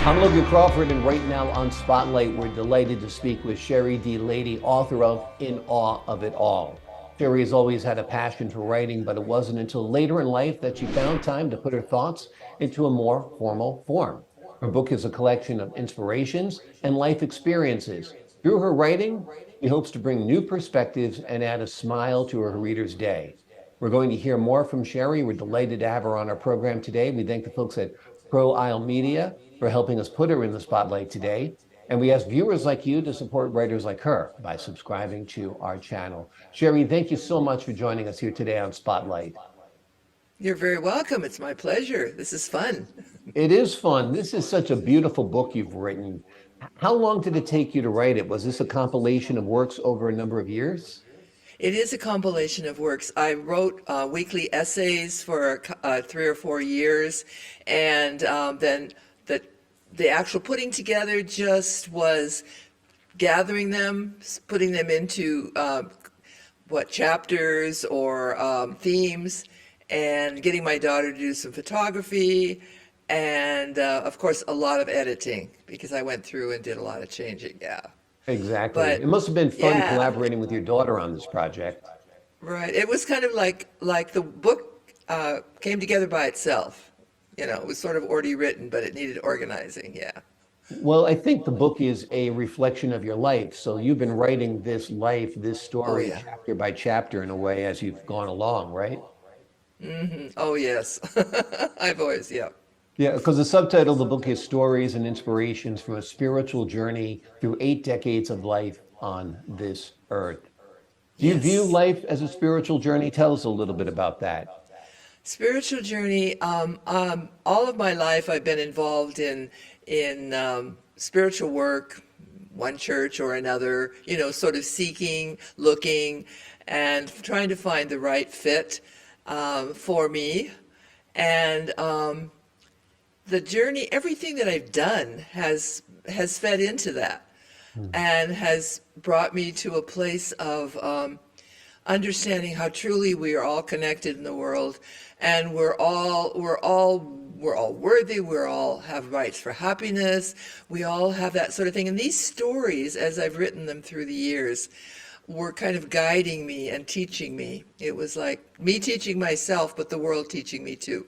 I'm Logan Crawford, and right now on Spotlight, we're delighted to speak with Sherry Dee Lady, author of In Awe of It All. Sherry has always had a passion for writing, but it wasn't until later in life that she found time to put her thoughts into a more formal form. Her book is a collection of inspirations and life experiences. Through her writing, she hopes to bring new perspectives and add a smile to her reader's day. We're going to hear more from Sherry. We're delighted to have her on our program today. We thank the folks at Pro Isle Media for helping us put her in the spotlight today. And we ask viewers like you to support writers like her by subscribing to our channel. Sherry, thank you so much for joining us here today on Spotlight. You're very welcome. It's my pleasure. This is fun. It is fun. This is such a beautiful book you've written. How long did it take you to write it? Was this a compilation of works over a number of years? It is a compilation of works. I wrote weekly essays for 3 or 4 years, and then the actual putting together just was gathering them, putting them into chapters or themes, and getting my daughter to do some photography, and of course a lot of editing because I went through and did a lot of changing. Yeah, Exactly. but It must have been fun yeah, collaborating with your daughter on this project. right. It was kind of like the book came together by itself. It was sort of already written, but it needed organizing. Yeah. Well, I think the book is a reflection of your life. So you've been writing this life, this Oh story, yeah. chapter by chapter in a way as you've gone along, right? Oh yes. I've always, yeah. Yeah, because the subtitle of the book is Stories and Inspirations from a Spiritual Journey Through 8 Decades of Life on This Earth. Do you view Yes. life as a spiritual journey? Tell us a little bit about that. Spiritual journey. All of my life, I've been involved in spiritual work, one church or another. Sort of seeking, looking, and trying to find the right fit for me. And the journey, everything that I've done has fed into that, and has brought me to a place of understanding how truly we are all connected in the world, and we're all worthy. We all have rights for happiness. We all have that sort of thing. And these stories, as I've written them through the years, were kind of guiding me and teaching me. It was like me teaching myself, but the world teaching me too.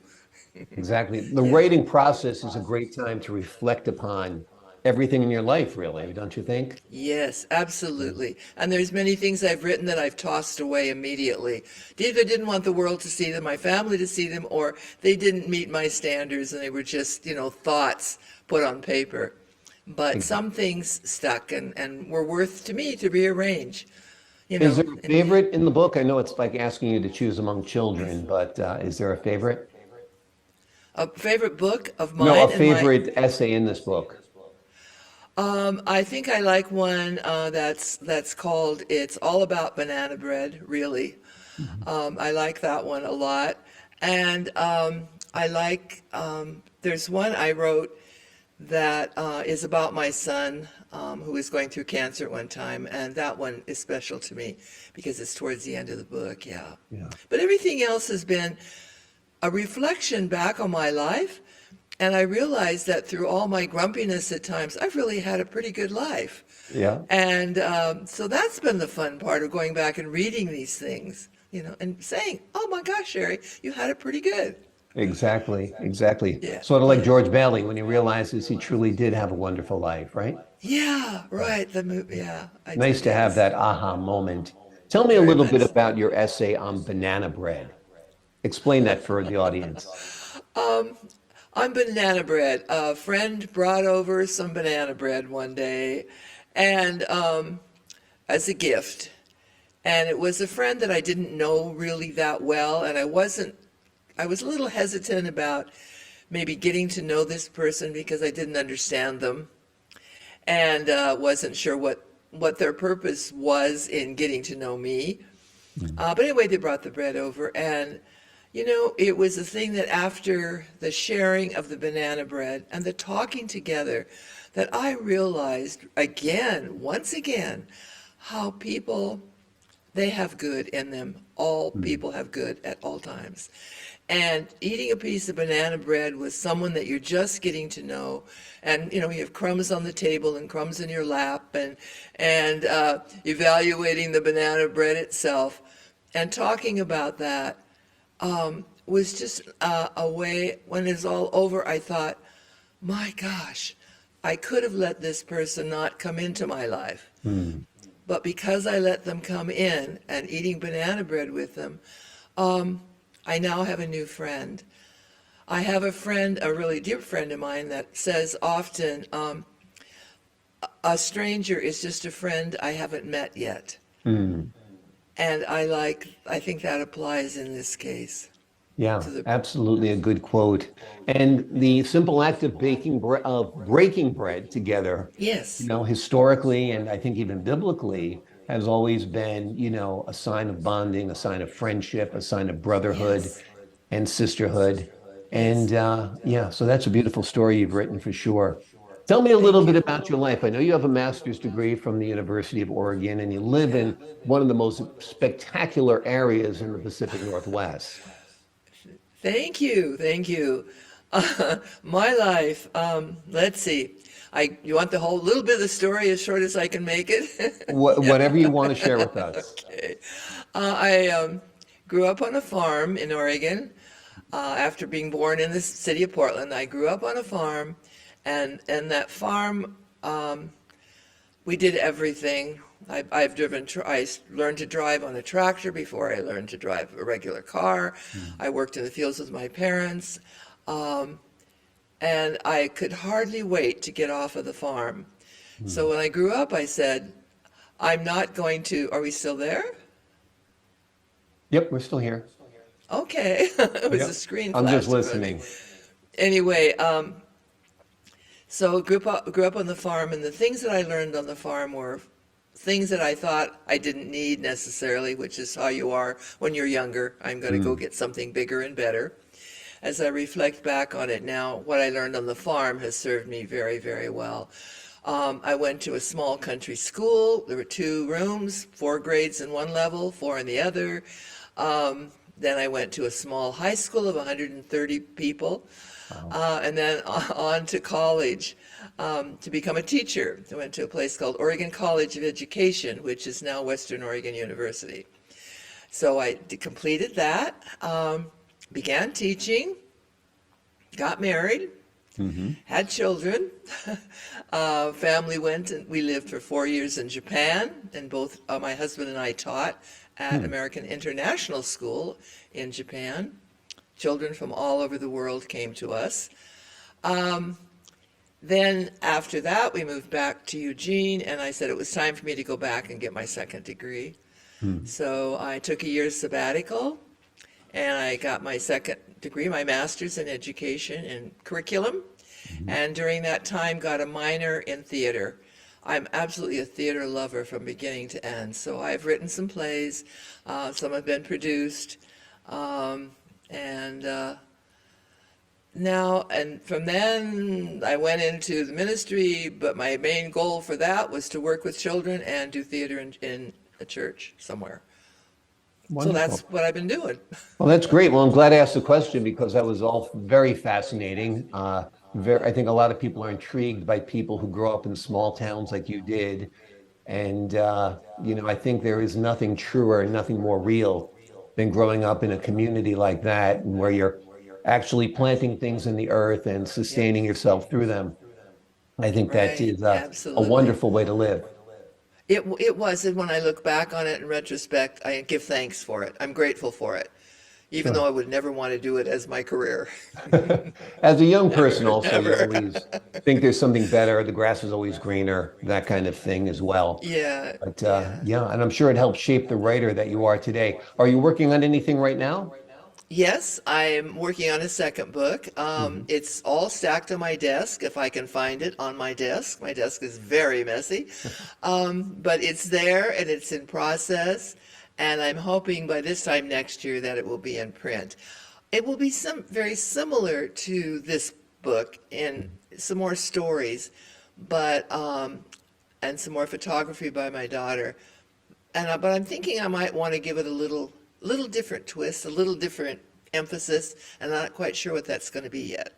Exactly. The Yeah. writing process is a great time to reflect upon everything in your life, really, don't you think? Yes, absolutely. And there's many things I've written that I've tossed away immediately. Either didn't want the world to see them, my family to see them, or they didn't meet my standards and they were just, thoughts put on paper. But some things stuck and were worth to me to rearrange, you Is know. there a And favorite in the book? I know it's like asking you to choose among children, but is there a favorite? a favorite book of No, a mine and my favorite essay in this book. I think I like one that's called "It's All About Banana Bread." Really, Mhm. I like that one a lot, and I like there's one I wrote that is about my son who was going through cancer at one time, and that one is special to me because it's towards the end of the book. Yeah, Yeah. but everything else has been a reflection back on my life. And I realized that through all my grumpiness at times, I've really had a pretty good life. Yeah. And so that's been the fun part of going back and reading these things, and saying, oh my gosh, Sherry, you had it pretty good. Exactly. Exactly. Yeah, Sort of like yeah. George Bailey when he realizes he truly did have a wonderful life, right? Yeah, Right. right. The movie, yeah, Nice to have yes, that aha moment. Tell me a very little much. bit about your essay on banana bread. Explain that for the audience. Um, on banana bread, a friend brought over some banana bread one day, and as a gift. And it was a friend that I didn't know really that well, and I was a little hesitant about maybe getting to know this person because I didn't understand them, and wasn't sure what their purpose was in getting to know me. Mm. But anyway, they brought the bread over, and it was a thing that after the sharing of the banana bread and the talking together, that I realized again, once again, how people they have good in them. All people have good at all times. And eating a piece of banana bread with someone that you're just getting to know, and you have crumbs on the table and crumbs in your lap, and evaluating the banana bread itself, and talking about that was just a way. When it's all over, I thought, my gosh, I could have let this person not come into my life. But because I let them come in and eating banana bread with them, I now have a new friend. I have a friend, a really dear friend of mine, that says often, a stranger is just a friend I haven't met yet. And I think that applies in this case Yeah, to the, absolutely a good quote. And the simple act of breaking bread together, yes, historically and I think even biblically has always been, a sign of bonding, a sign of friendship, a sign of brotherhood yes, and sisterhood. And yes. yeah, so that's a beautiful story you've written for sure. Tell me a little Thank bit you. about your life. I know you have a master's degree from the University of Oregon and you live Yeah. in one of the most spectacular areas in the Pacific Northwest. Thank you. Thank you. My life, let's see. You want the whole little bit of the story as short as I can make it? Whatever you want to share with us. Okay. I grew up on a farm in Oregon. After being born in the city of Portland, I grew up on a farm, and that farm, we did everything. I learned to drive on a tractor before I learned to drive a regular car. I worked in the fields with my parents, um, and I could hardly wait to get off of the farm. So when I grew up, I said, I'm not going to, are we still there? Yep, we're still here. Okay, it was a Yep. screen I'm just flash in front of me. listening. Anyway, so grew up on the farm, and the things that I learned on the farm were things that I thought I didn't need necessarily, which is how you are when you're younger. I'm going to go Mm. get something bigger and better. As I reflect back on it now, what I learned on the farm has served me very, very well. I went to a small country school. There were 2 rooms, 4 grades in one level, 4 in the other. Then I went to a small high school of 130 people, Wow. and then on to college to become a teacher. I went to a place called Oregon College of Education, which is now Western Oregon University. So I completed that, began teaching, got married, Hmm. had children. Family went and we lived for 4 years in Japan, and both my husband and I taught at American International School in Japan. Children from all over the world came to us. Then after that, we moved back to Eugene, and I said it was time for me to go back and get my second degree. So I took a year's sabbatical, and I got my second degree, my master's in education and curriculum, and during that time got a minor in theater. I'm absolutely a theater lover from beginning to end. So I've written some plays, some have been produced, and now, and from then I went into the ministry, but my main goal for that was to work with children and do theater in a church somewhere. So that's Wonderful. what I've been doing. Well, that's great. Well, I'm glad I asked the question because that was all very fascinating. I think a lot of people are intrigued by people who grow up in small towns like you did. And, I think there is nothing truer and nothing more real than growing up in a community like that and where you're actually planting things in the earth and Yep. sustaining yourself through them. I think that Right, is a absolutely. wonderful way to live. It was, and when I look back on it in retrospect, I give thanks for it. I'm grateful for it, even though Sure. I would never want to do it as my career. As a young person, Never, also, you never. always think there's something better. The grass is always greener, that kind of thing as well. Yeah, But yeah. yeah, and I'm sure it helped shape the writer that you are today. Are you working on anything right now? Yes, I'm working on a second book. Hmm. It's all stacked on my desk, if I can find it on my desk. My desk is very messy, but it's there and it's in process. And I'm hoping by this time next year that it will be in print. It will be very similar to this book in some more stories, but and some more photography by my daughter. but I'm thinking I might want to give it a little different twist, a little different emphasis, and I'm not quite sure what that's going to be yet.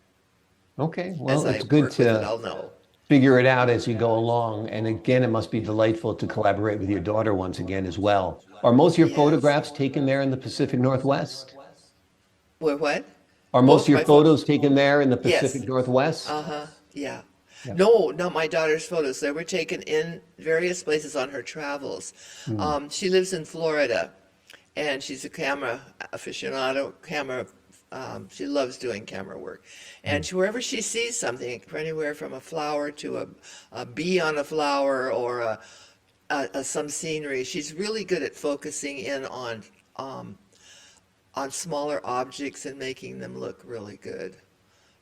Okay, As well, I it's good work with it, to I'll know. figure it out as you go along. And again, it must be delightful to collaborate with your daughter once again as well. Are most of your Yes. photographs taken there in the Pacific Northwest? What? Are most of Most of your my photos. photos taken there in the Yes. Pacific Northwest? Uh-huh. Yeah. Yeah. No, not my daughter's photos. They were taken in various places on her travels. Hmm. She lives in Florida, and she's a camera aficionado, she loves doing camera work. Hmm. And wherever she sees something, anywhere from a flower to a bee on a flower or some scenery, she's really good at focusing in um, on smaller objects and making them look really good.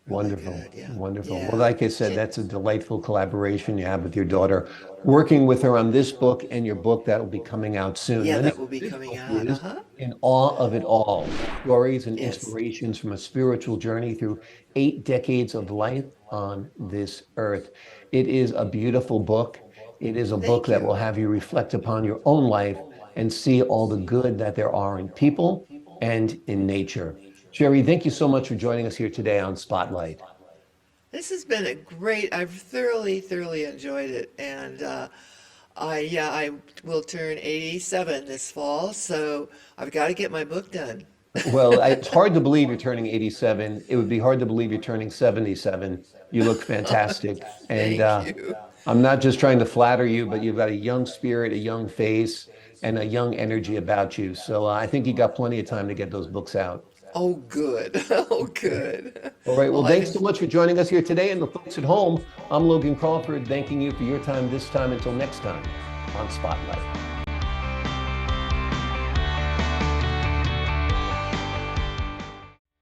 Really Wonderful, good, yeah. wonderful. Well, Yeah. like I said, She, that's a delightful collaboration you have with your daughter, working with her on this book and your book that will be coming out soon. yeah, The name that will be of this coming book out. is Uh-huh. In Awe of It All, stories and Yes. inspirations from a spiritual journey through 8 decades of life on this earth. It is a beautiful book. It is a book Thank that will you. have you reflect upon your own life and see all the good that there are in people and in nature. Sherry, thank you so much for joining us here today on Spotlight. This has been a great, I've thoroughly enjoyed it. And I will turn 87 this fall, so I've got to get my book done. Well, it's hard to believe you're turning 87. It would be hard to believe you're turning 77. You look fantastic. And Thank you. I'm not just trying to flatter you, but you've got a young spirit, a young face, and a young energy about you. So I think you got plenty of time to get those books out. Oh, good. Oh, good. All right. Well, Well, thanks so much for joining us here today. And the folks at home, I'm Logan Crawford, thanking you for your time this time. Until next time on Spotlight.